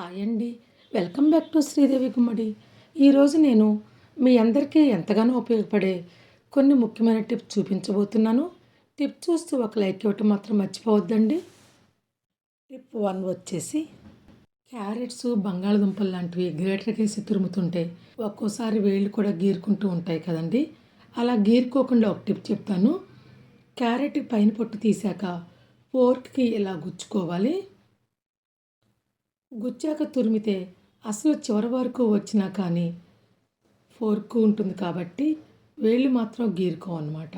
Hi అండి. Welcome back to Sridevi గుమ్మడి. ఈరోజు నేను మీ అందరికీ ఎంతగానో ఉపయోగపడే కొన్ని ముఖ్యమైన టిప్స్ చూపించబోతున్నాను. టిప్ చూస్తూ ఒక లైక్ ఇవ్వటం మాత్రం మర్చిపోవద్దండి. టిప్ 1 వచ్చేసి క్యారెట్స్, బంగాళదుంపలు లాంటివి గ్రేటర్‌గా వేసి తురుముతుంటే ఒక్కోసారి వేళ్ళు కూడా గీరుకుంటూ ఉంటాయి కదండీ! అలా గీరుకోకుండా ఒక టిప్ చెప్తాను. క్యారెట్ పైన పొట్టు తీశాక ఫోర్క్‌కి ఇలా గుచ్చుకోవాలి. గుచ్చాక తురిమితే అసలు చివరి వరకు వచ్చినా కానీ ఫోర్క్ ఉంటుంది కాబట్టి వేళ్ళు మాత్రం గీరుకోవన్నమాట.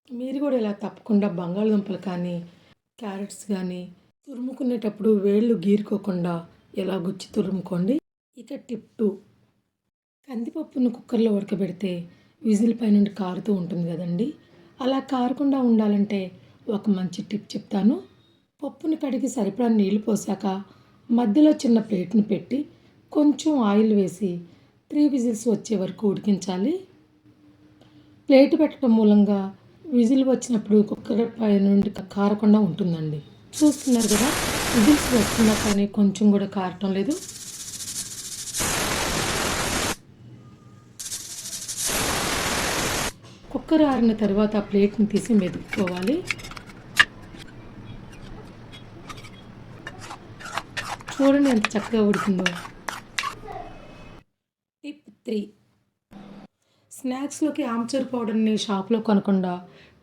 మీరు కూడా ఇలా తప్పకుండా బంగాళదుంపలు కానీ క్యారెట్స్ కానీ తురుముకునేటప్పుడు వేళ్ళు గీరుకోకుండా ఇలా గుచ్చి తురుముకోండి. ఇక టిప్ 2, కందిపప్పును కుక్కర్లో ఉడకబెడితే విజిల్ పైనుండి కారుతూ ఉంటుంది కదండి. అలా కారకుండా ఉండాలంటే ఒక మంచి టిప్ చెప్తాను. పప్పుని కడిగి సరిపడా నీళ్లు పోసాక మధ్యలో చిన్న ప్లేట్ని పెట్టి కొంచెం ఆయిల్ వేసి 3 విజిల్స్ వచ్చే వరకు ఉడికించాలి. ప్లేట్ పెట్టడం మూలంగా విజిల్ వచ్చినప్పుడు కుక్కర్ పై నుండి కారకుండా ఉంటుందండి. చూస్తున్నారు కదా, విజిల్స్ వస్తున్నా కానీ కొంచెం కూడా కారటం లేదు. కుక్కర్ ఆరిన తర్వాత ఆ ప్లేట్ని తీసి మెదుపుకోవాలి. చూడండి ఎంత చక్కగా ఉడికిందో. టిప్ 3, స్నాక్స్లోకి ఆమ్చూర్ పౌడర్ని షాప్లో కొనకుండా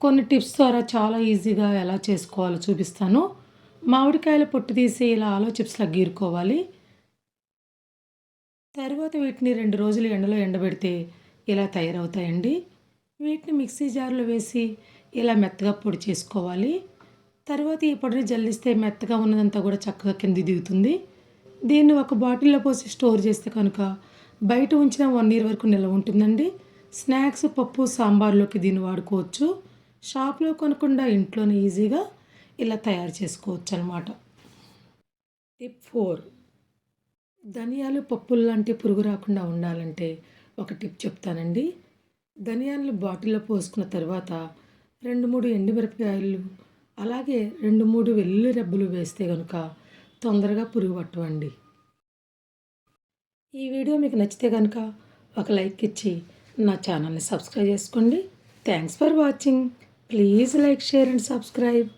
కొన్ని టిప్స్ ద్వారా చాలా ఈజీగా ఎలా చేసుకోవాలో చూపిస్తాను. మామిడికాయల పొట్టు తీసి ఇలా ఆలో చిప్స్లా గీరుకోవాలి. తర్వాత వీటిని 2 రోజులు ఎండలో ఎండబెడితే ఇలా తయారవుతాయండి. వీటిని మిక్సీ జార్లో వేసి ఇలా మెత్తగా పొడి చేసుకోవాలి. తర్వాత ఈ పొడిని జల్లిస్తే మెత్తగా ఉన్నదంతా కూడా చక్కగా కిందికి దిగుతుంది. దీన్ని ఒక బాటిల్లో పోసి స్టోర్ చేస్తే కనుక బయట ఉంచిన 1 ఇయర్ వరకు నిల్వ ఉంటుందండి. స్నాక్స్, పప్పు, సాంబార్లోకి దీన్ని వాడుకోవచ్చు. షాప్లో కొనకుండా ఇంట్లోనే ఈజీగా ఇలా తయారు చేసుకోవచ్చు అన్నమాట. టిప్ 4, ధనియాలు, పప్పులు లాంటి పురుగు రాకుండా ఉండాలంటే ఒక టిప్ చెప్తానండి. ధనియాలను బాటిల్లో పోసుకున్న తర్వాత 2-3 ఎండుమిరపకాయలు అలాగే 2-3 వెల్లుల్లి రెబ్బలు వేస్తే కనుక తొందరగా పురుగు పట్టవండి. ఈ వీడియో మీకు నచ్చితే కనుక ఒక లైక్ ఇచ్చి నా ఛానల్ని సబ్స్క్రైబ్ చేసుకోండి. Thanks for watching. Please like, share and subscribe.